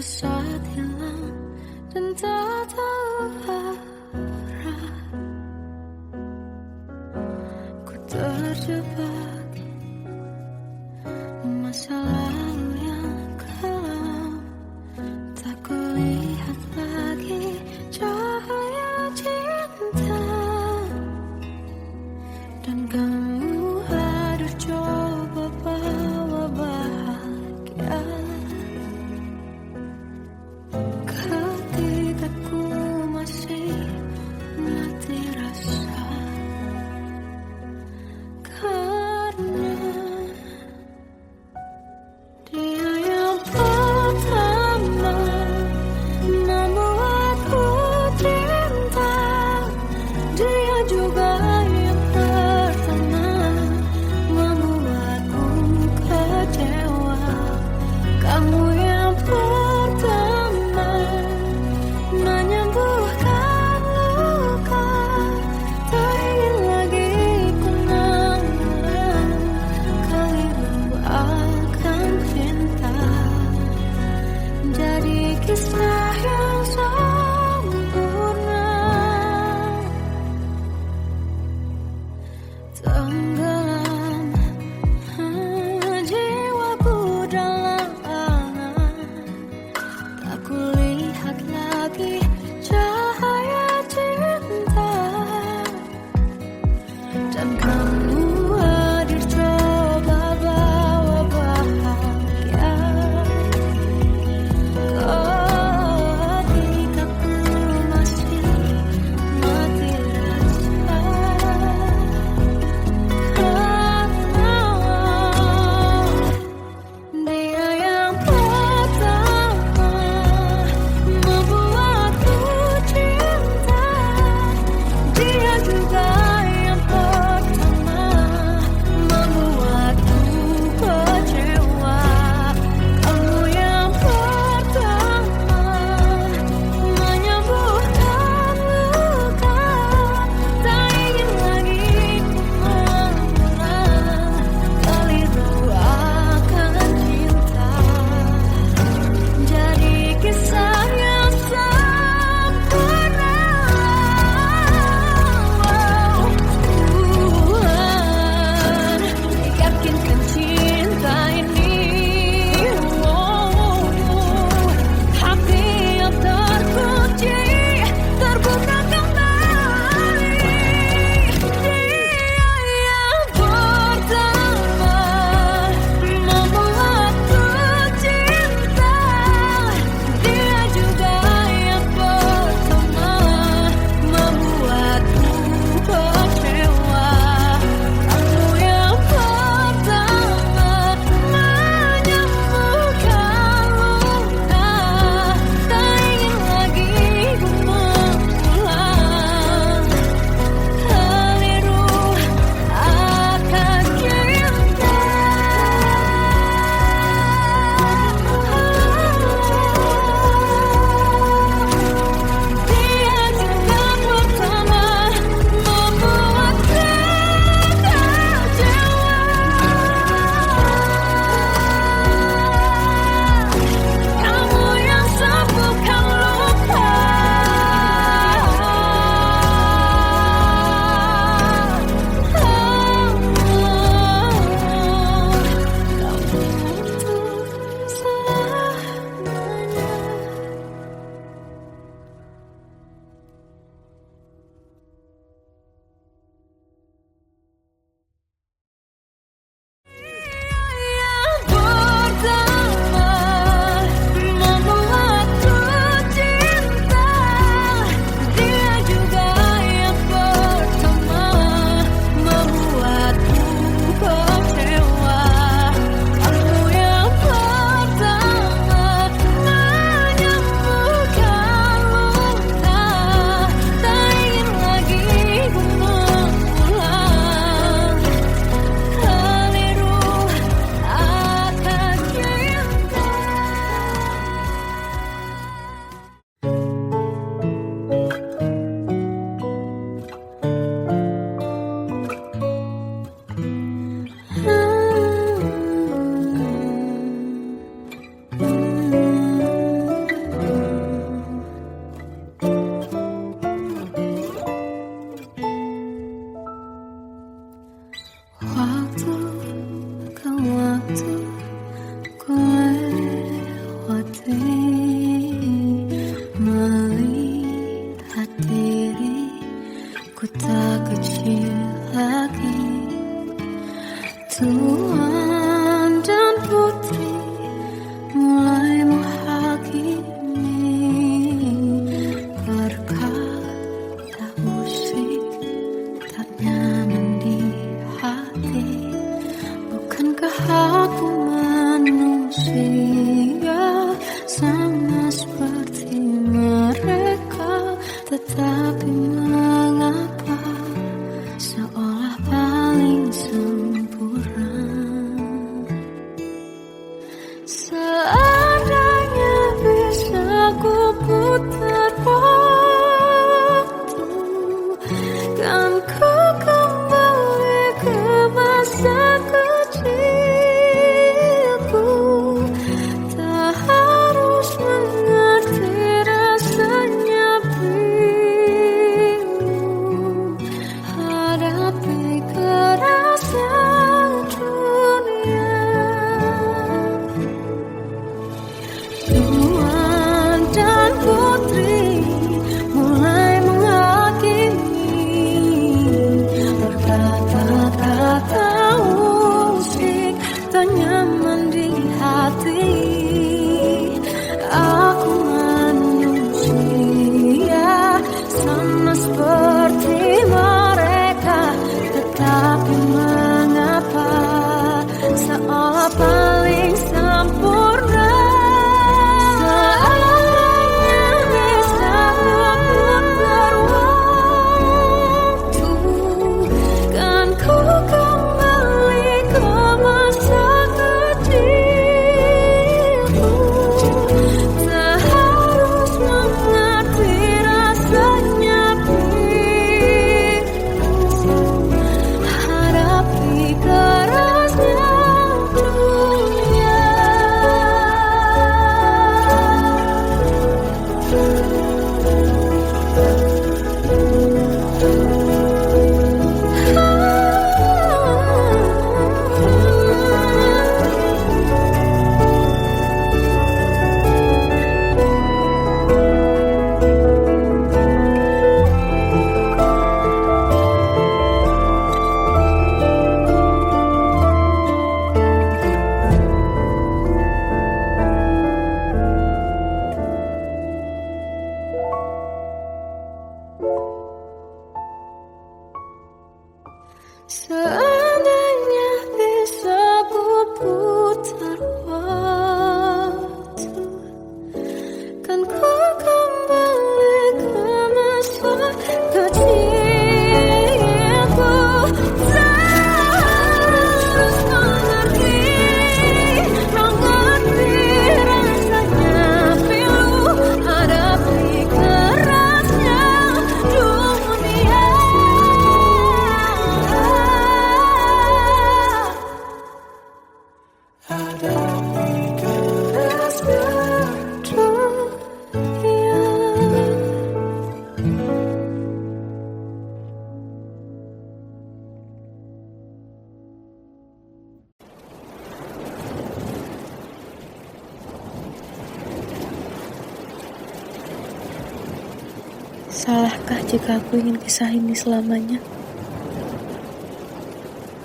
saat hilang dan tak tahu arah. Ku terjebak masa lalu yang kelam, tak kulihat lagi cahaya cinta. Dan kamu hadir coba bawa bahagia ketika ku masih mati rasa. Tetapi mengapa seolah paling sempurna. Seandainya bisa ku putar waktu, kan ku kembali ke masa kecilku. Tak harus mengerti rasanya bingung hadapi kerasnya dunia. Tuan dan putri mulai menghakimi, berkata-kata musik tak nyaman di hati. Aku manusia sama seperti mereka, tetapi mengapa seolah paling sempurna. Seandainya bisa memutar waktu, kan ku kembali ke masa kecilku. Tak harus mengerti rasanya bingung hadapi kerasnya dunia. Seandainya bisa ku putar waktu, kan ku kembali ke masa kecilku. Tak harus mengerti rasanya pilu hadapi kerasnya dunia. Hadapi kerasnya dunia. Salahkah jika aku ingin kisah ini selamanya?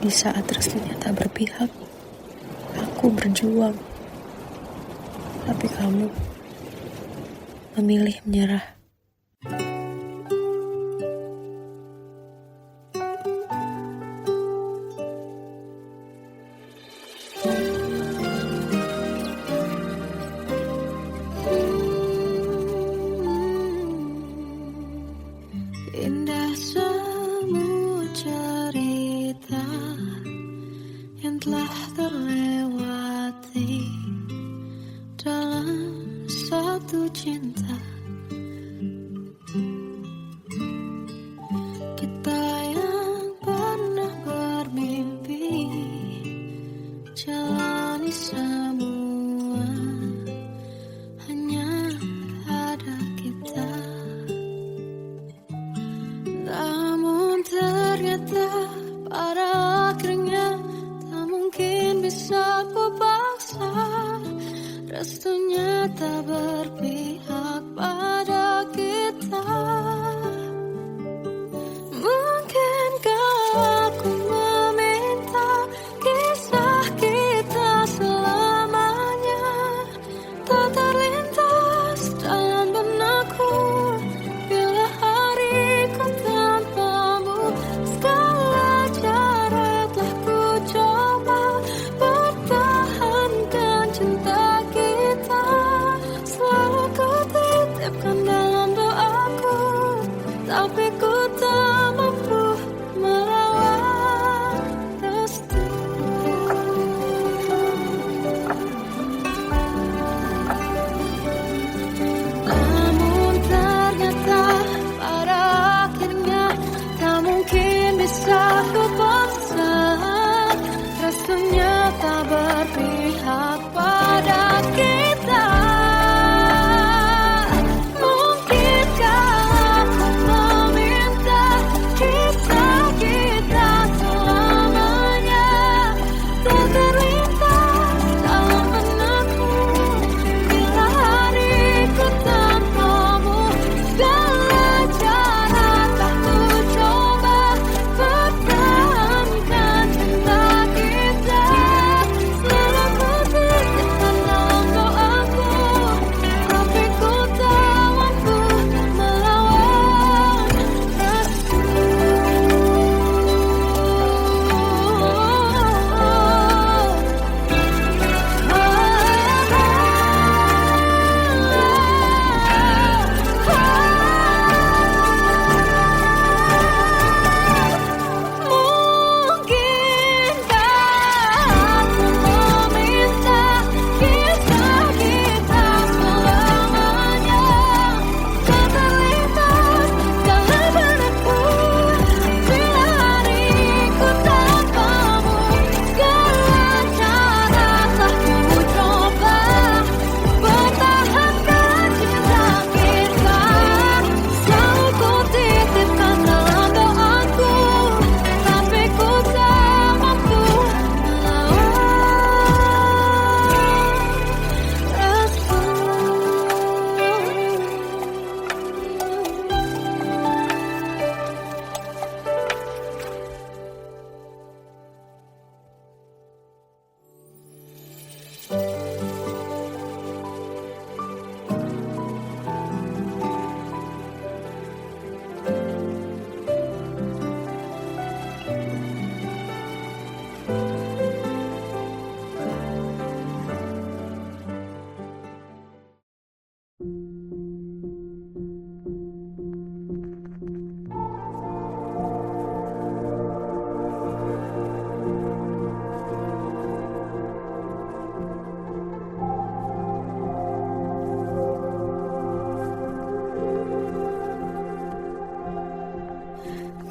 Di saat restunya tak berpihak, aku berjuang. Tapi kamu memilih menyerah. Indah semua cerita yang telah terlewati dalam satu cinta. Kita yang pernah bermimpi jalani semua, hanya ada kita. Namun ternyata pada akhirnya tak mungkin bisa ku paksa. Restunya tak berpihak pada kita. Mungkinkah aku meminta kisah kita selamanya tak terlintas dalam benakku bila hariku tanpamu. Segala cara telah ku coba bertahankan cinta kita, selalu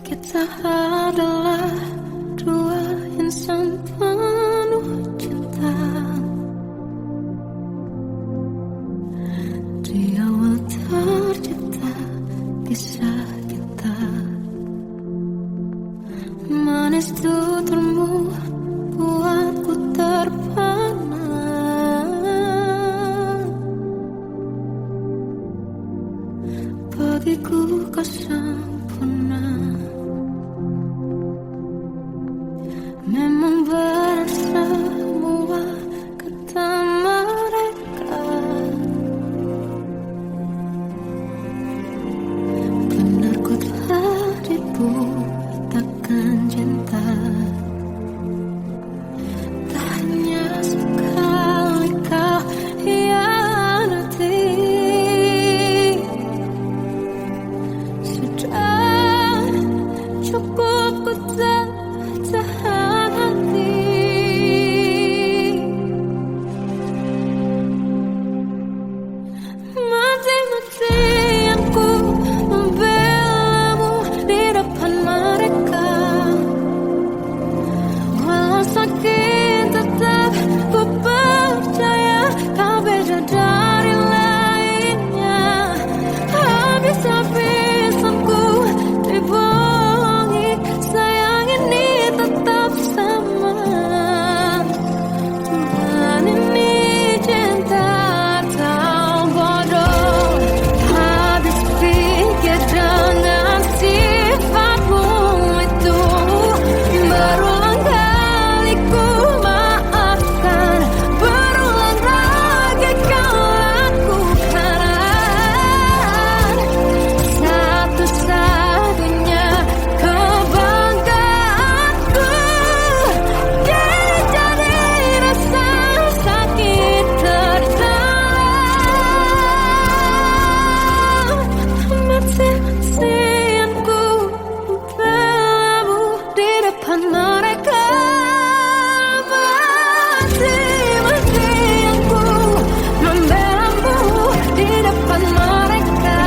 Kita adalah dua insan penuh cinta. Di awal tercipta kisah kita, manis tuturmu buatku terpana. Bagiku kau sempurna. Memang berat semua kata mereka, benar ku telah dibutakan cinta. Tak hanya sekali kau hianati, sudah cukup ku tak tahan hati. Mati-matian ku membelamu di depan mereka. Walau sakit tetap ku percaya kau beda dari lainnya. Habis-habisan ku dibohongi, sayang ini tetap sama. Tuhan ini cinta atau bodoh. Habis pikir dengan sifatmu itu, berulang kali ku maafkan, berulang lagi kau lakukan. Satu-satunya kebanggaanku, jadi rasa sakit terdalam. Mati-matian ku membelamu di depan mereka. Mati-matian ku membelamu di depan mereka.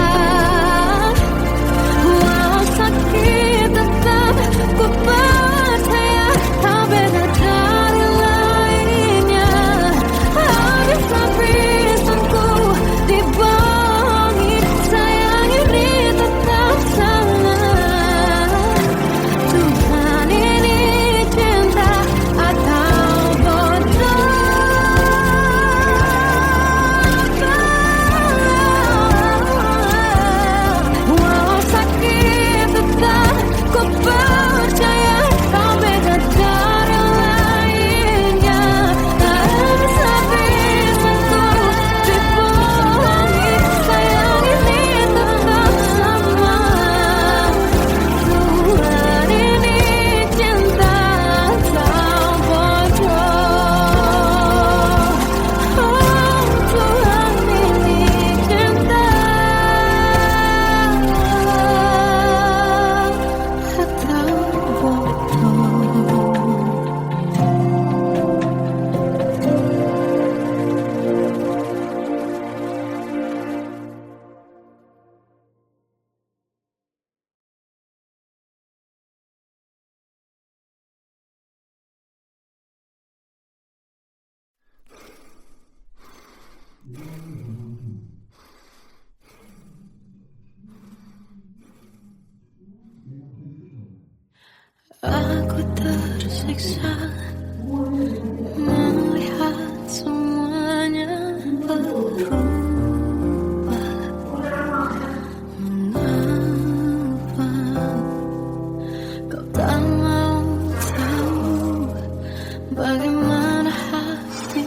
Walau sakit tetap ku percaya kau beda dari lainnya. Habis-habisan ku dibohongi, sayang ini tetap sama. Tuhan ini cinta atau bodoh. Walau sakit tetap ku percaya kau beda dari lainnya. Habis-habisan ku dibohongi, sayang ini tetap sama. Tuhan ini cinta atau bodoh. Tuhan ini cinta atau bodoh. Aku tersiksa melihat semuanya berubah. Mengapa kau tak mau tahu bagaimana hati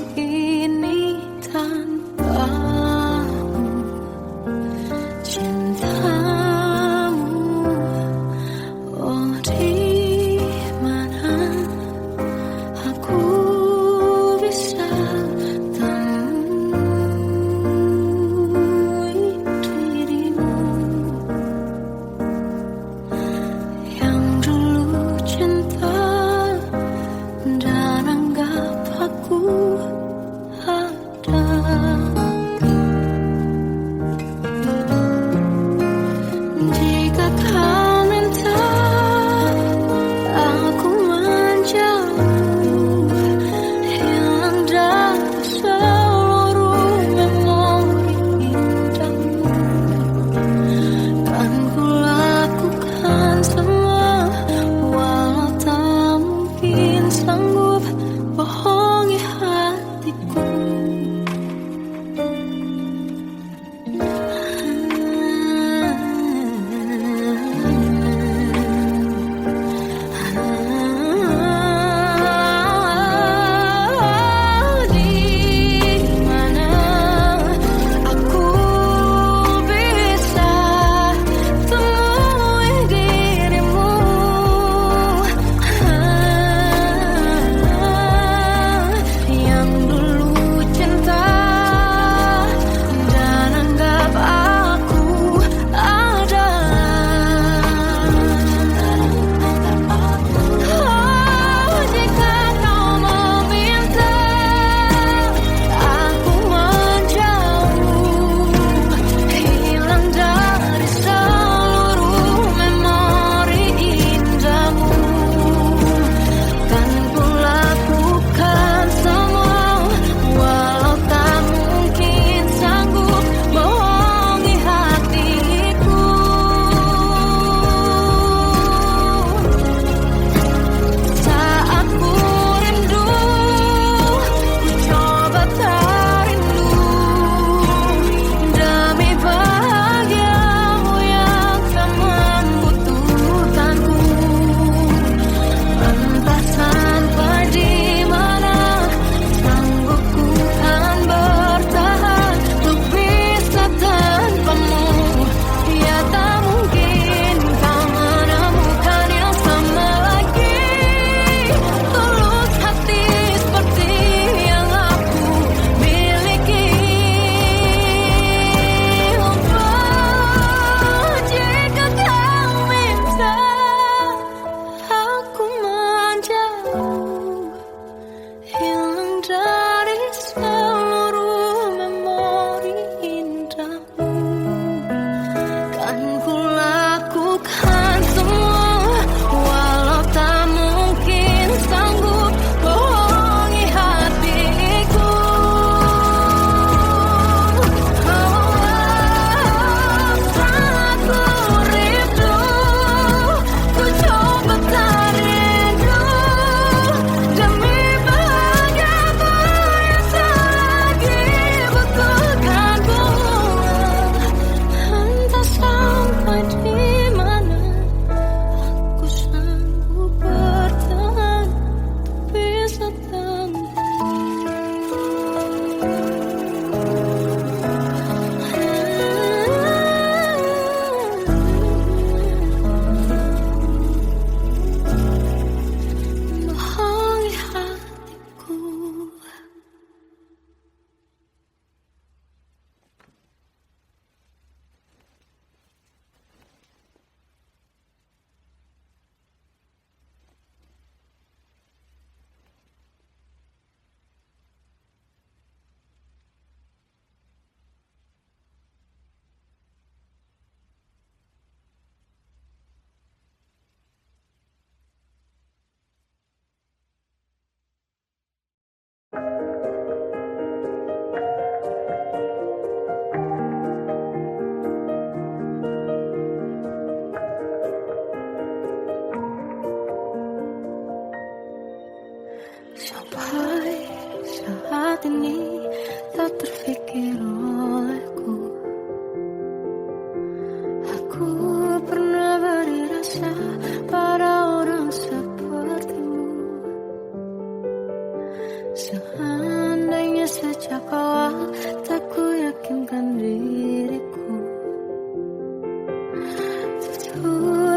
ini tanpamu? Cintamu, oh di mana aku bisa temui dirimu yang dulu cinta dan anggap aku ada. Jika kau minta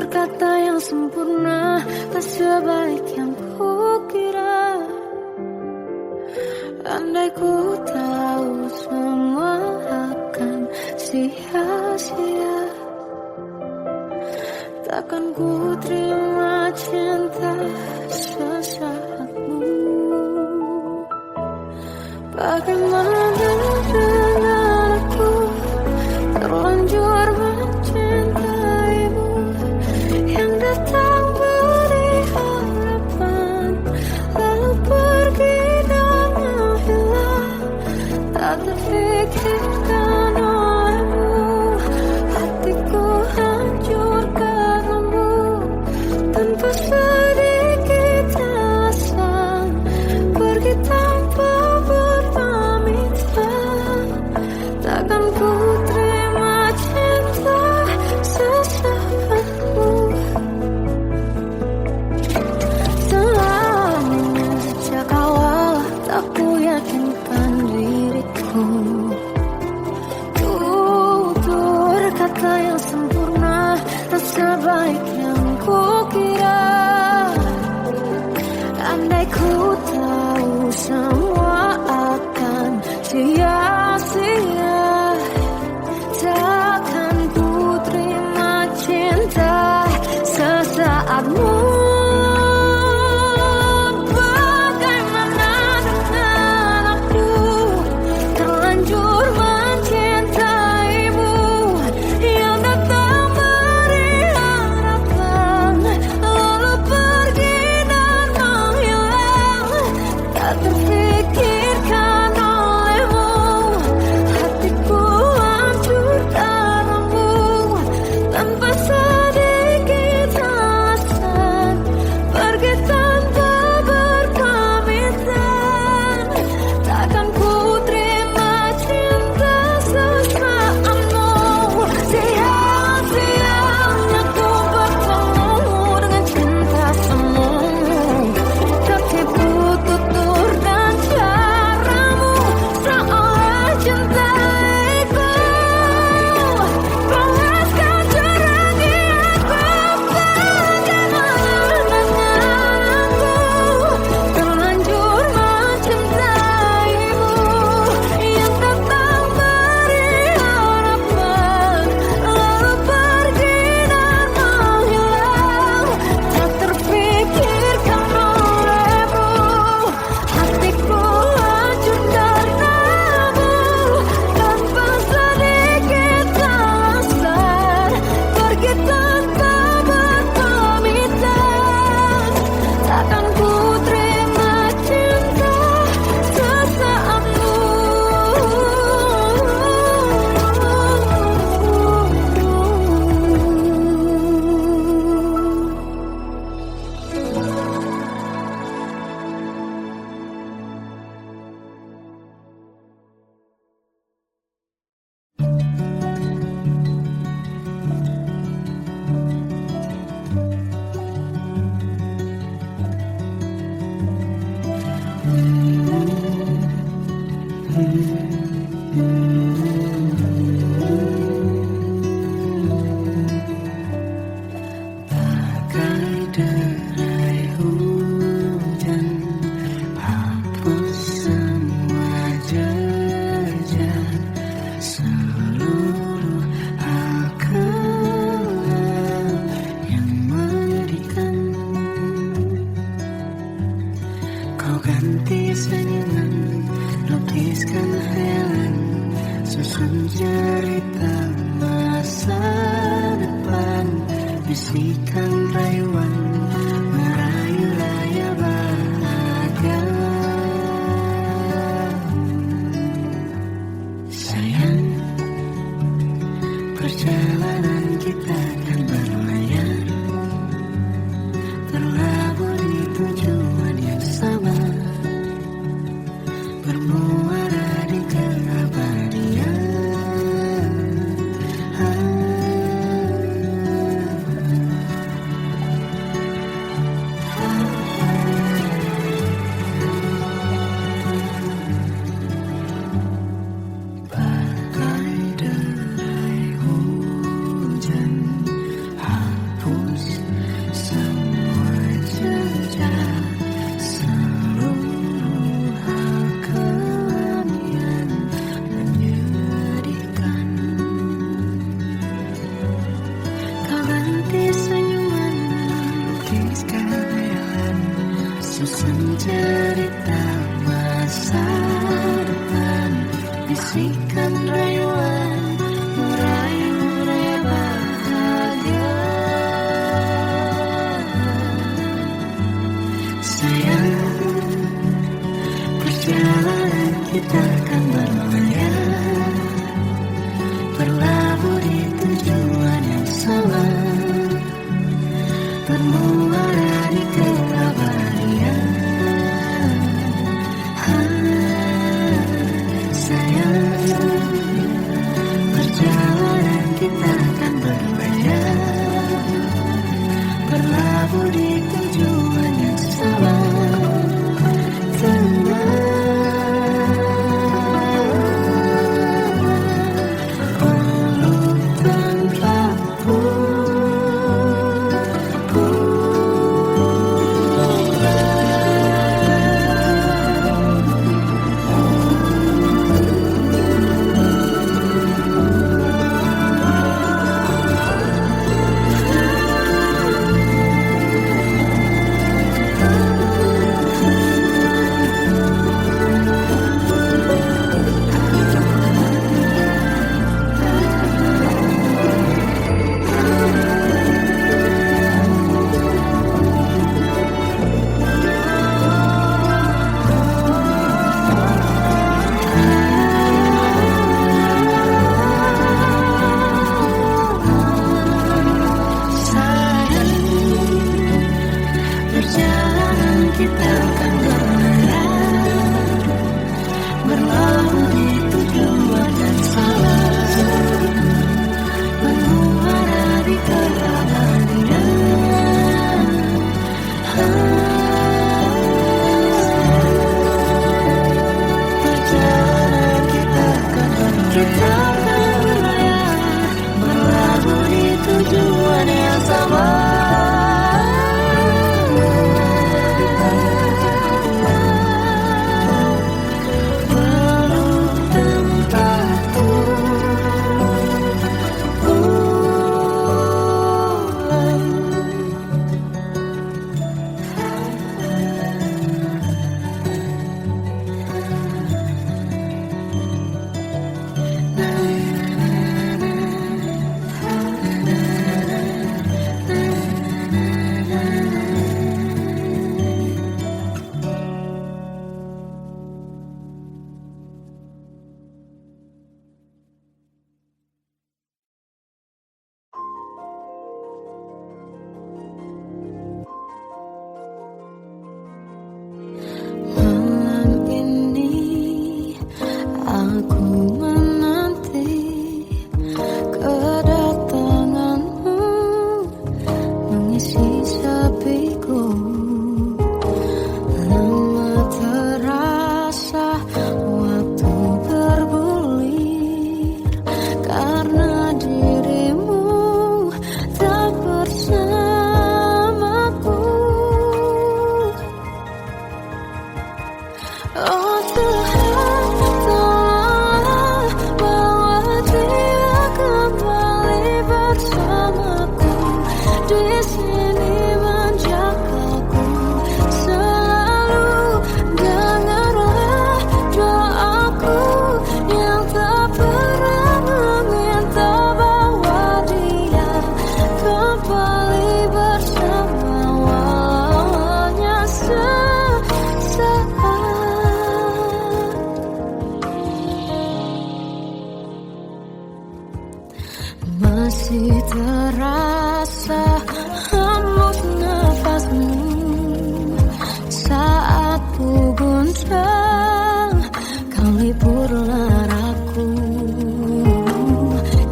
kata yang sempurna, tak sebaik yang kukira. Andai ku tahu semua akan sia-sia, takkan ku terima cinta sesaatmu. Bagaimana dengan aku, terlanjur mencintaimu, yang datang beri harapan, lalu pergi dan menghilang. Tak terfikirkan olehmu, hatiku hancur karenamu, tanpa sedikit alasan, pergi tanpa berpamitan. Takkan ku terima cinta sesaatmu. Selamanya sejak awal tak ku yakinkan diriku, tutur kata yang sempurna, tak sebaik yang kukira. Andai ku tahu semua akan sia-sia, takkan ku terima cinta sesaatmu. Bagaimana dengan aku, terlanjur mencintaimu, yang datang beri harapan, lalu pergi dan menghilang. Tak terfikirkan olehmu, hatiku hancur karenamu, tanpa sedikit alasan, pergi tanpa berpamitan. Takkan ku terima cinta sesaatmu. Sia-sianya ku bertemu dengan cinta semu, tertipu tutur dan caramu, seolah cintaiku panaskan cerah di aku. Bagaimana dengan aku, terlanjur mencintaimu, yang datang beri harapan, lalu pergi dan menghilang. Tak terfikirkan olehmu, hatiku hancur karenamu, tanpa sedikit alasan, pergi tanpa berpamitan. Takkan ku terima cinta sesaatmu. Bagai derai hujan, hapus semua jejak, seluruh akal yang menyedihkan. Kau ganti senyuman, lukiskan hayalan, susun cerita masa depan, bisikan rayuan, merayu raya bahagia. Sayang, perjalanan kita kan berlayar, terlabur di tujuan yang sama, bermuara di keabadian. cerita masa depan, bisikan rayuan meraih bahagia. Sayang, perjalanan kita akan berlayar, berlabuh di tujuan yang sama, bermuara di keabadian. Sayang, perjalanan kita akan berlayar, berlabuh di tujuan yang sama. Kita akan berlayar, berlabuh di tujuan yang sama, bermuara di keabadian. Perjalanan kita akan berlayar, berlabuh di tujuan yang sama. Malam ini aku menanti kedatanganmu, mengisi sepiku. Lama terasa waktu bergulir, karena dirimu tak bersamaku. Oh Tuhan, tolonglah bawa dia kembali bersamaku, di sini menjagaku selalu. Dengarlah doaku yang tak pernah meminta, bawa dia kembali bersama walaunya sesaat. Masih terasa hembus nafasmu saat ku guncang, kau liburlah aku.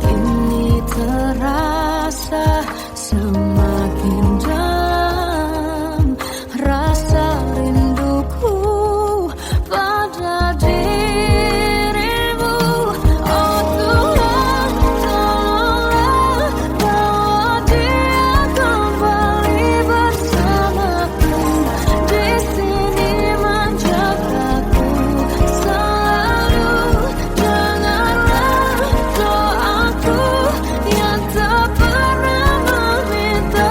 Kini terasa semakin dalam rasa rinduku pada dirimu. Oh Tuhan, tolonglah bawa dia kembali bersamaku, di sini menjagaku selalu. Dengarlah doaku yang tak pernah meminta,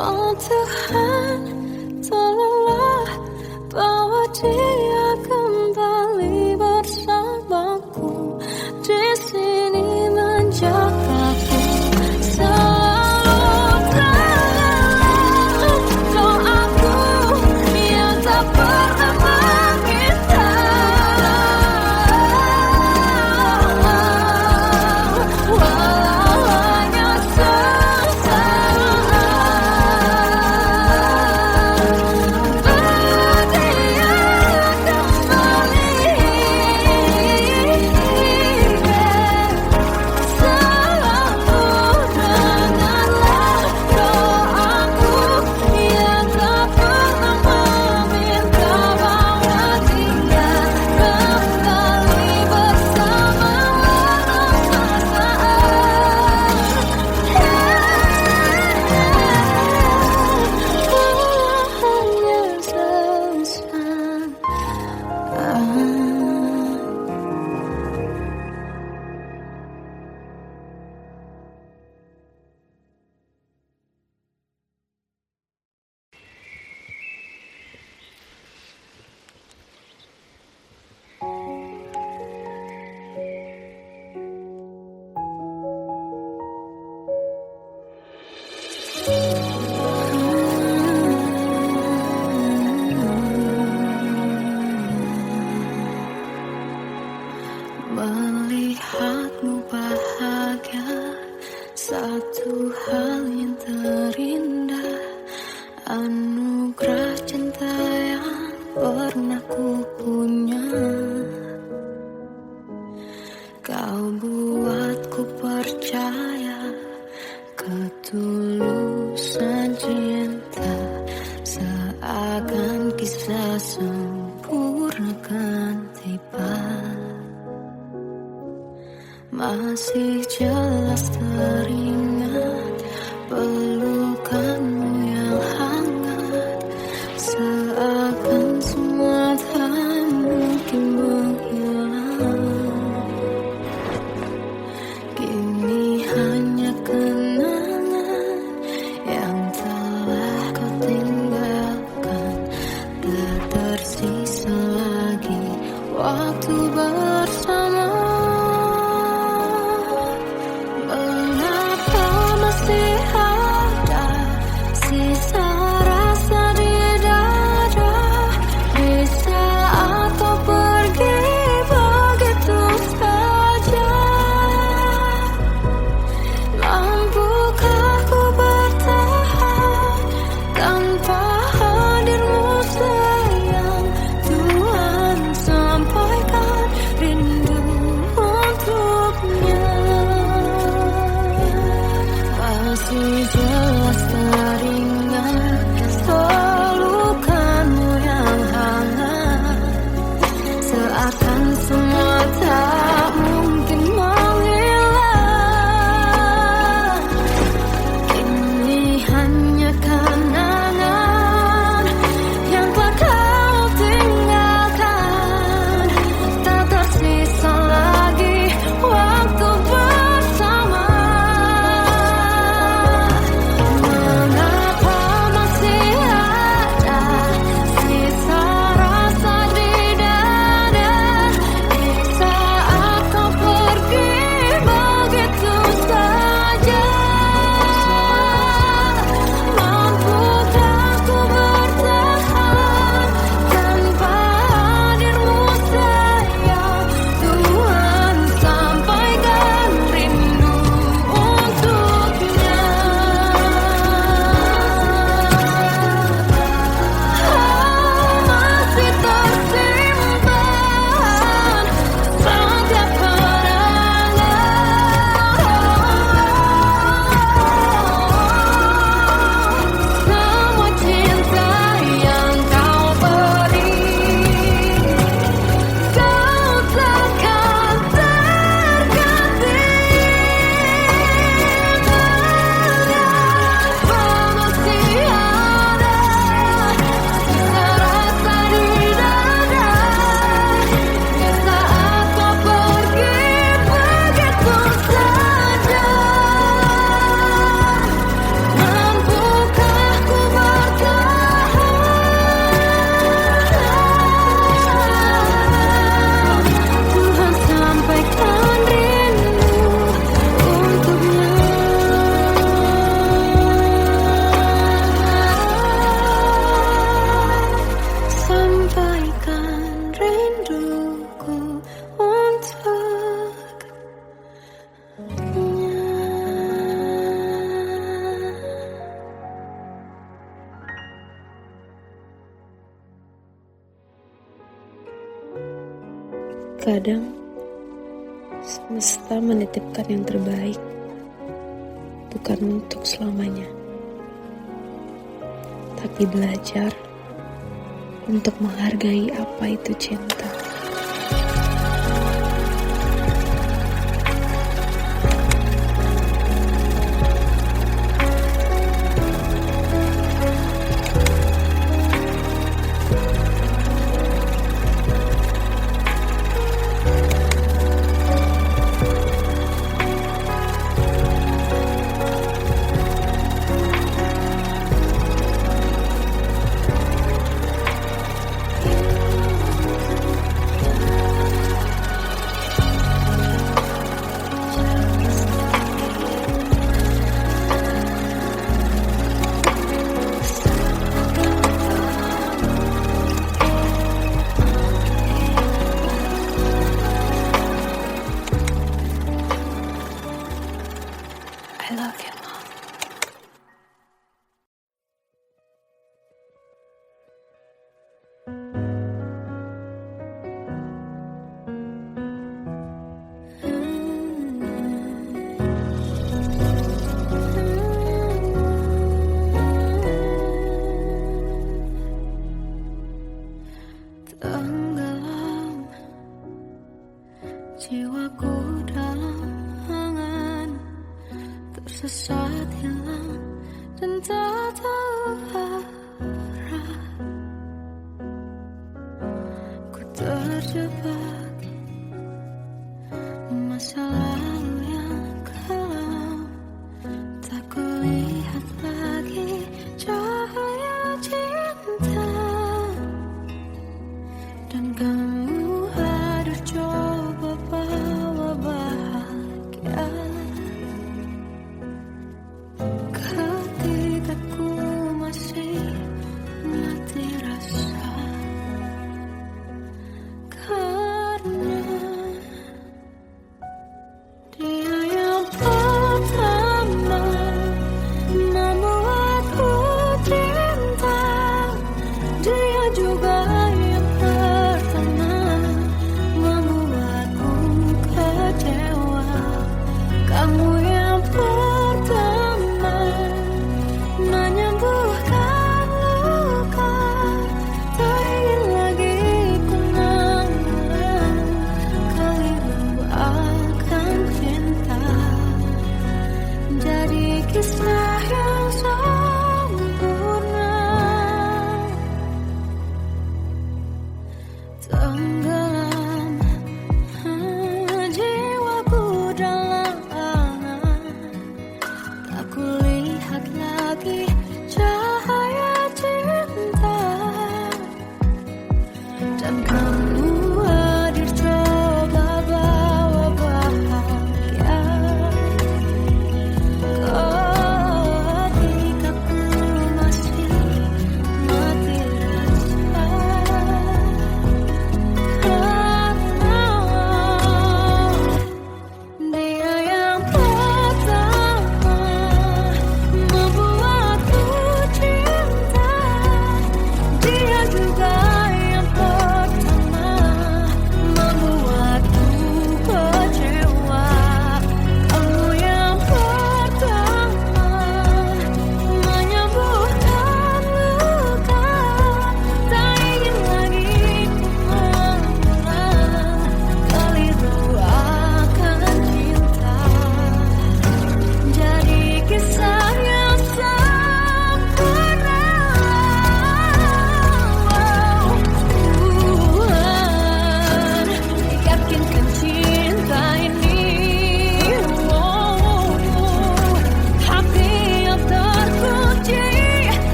Oh Tuhan, tolonglah bawa dia kembali bersamaku di sini menjagaku. Selalu dengarlah doaku yang tak pernah meminta. Walau hanya sesaat, berdia kembali. Selalu dengarlah doaku yang tak pernah meminta. Bawa dia kembali bersama melihatmu bahagia, satu hal yang terindah, anugerah cinta yang pernah ku punya. Kau buatku percaya ketulusan cinta, seakan kisah sempurna kan tiba. Masih jelas teringat pelukanmu yang hangat, seakan semua tak mungkin menghilang. Kini hanya kenangan yang telah kau tinggalkan, tak tersisa lagi waktu bersama. Kadang semesta menitipkan yang terbaik, bukan untuk selamanya, tapi belajar untuk menghargai apa itu cinta. I love you, Mom. Tenggelam jiwaku dalam angan, tersesat hilang dan tak tahu arah. Ku terjebak masa lalu yang kelam, tak kulihat lagi cahaya cinta. Dan kamu hadir coba bawa bahagia ketika ku masih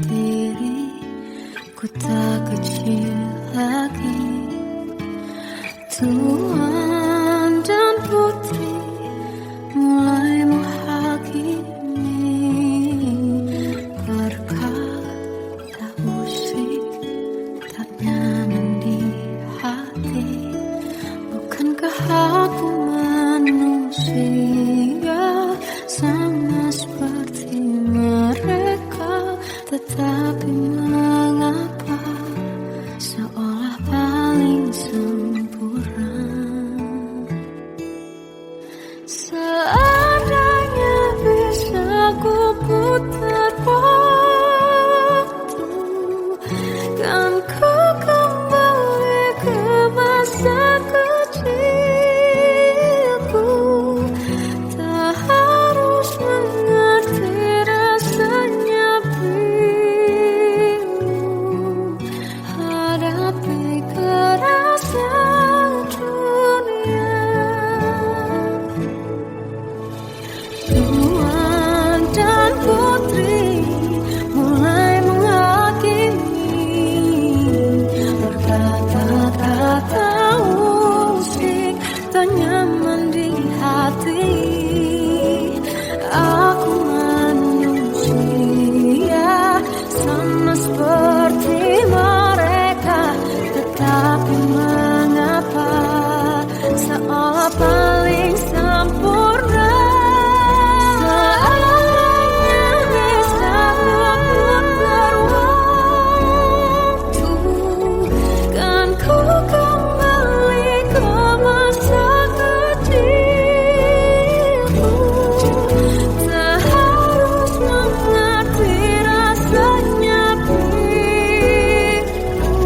diriku tak kecil lagi. Tuan dan putri mulai menghakimi berkata usik tak nyaman di hati. Bukankah aku manusia sama seperti mereka, tetapi mengapa seolah paling sempurna? Seandainya bisa ku putar waktu, kan ku kembali ke masa kecilku. Tak harus mengerti rasanya bingung hadapi kerasnya dunia. Tuan dan putri mulai menghakimi berkata-kata usik tak nyaman di hati. Aku manusia sama seperti mereka, tetapi mengapa seolah paling sempurna? Seandainya bisa putar waktu, kan ku kembali ke masa kecilku. Tak harus mengerti rasanya bingung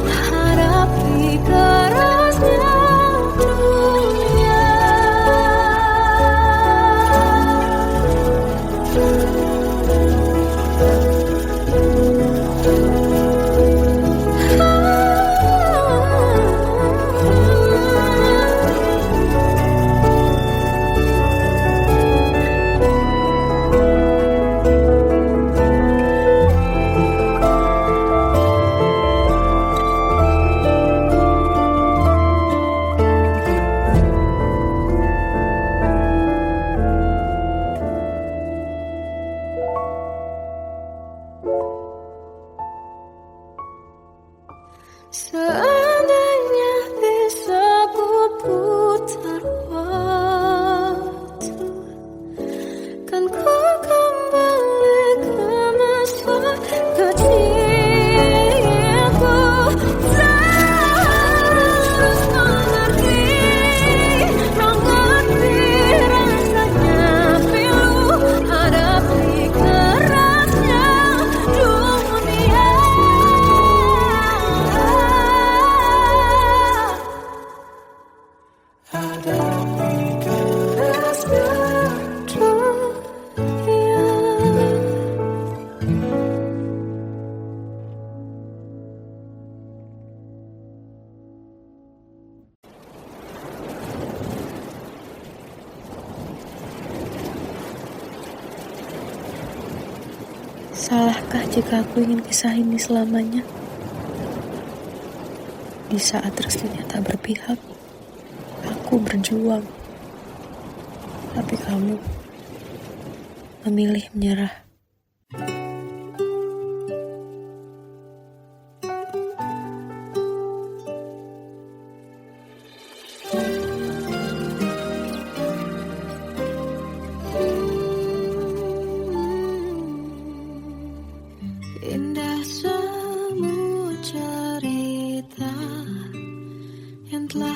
hadapi kerasnya dunia. Seandainya bisa ku putar waktu, kan ku kembali ke masa kecilku. Tak harus mengerti rasanya pilu hadapi kerasnya dunia. Hadapi kerasnya dunia. Salahkah jika aku ingin kisah ini selamanya? Di saat restunya tak berpihak, aku berjuang. Tapi kamu memilih menyerah. Indah semua cerita yang telah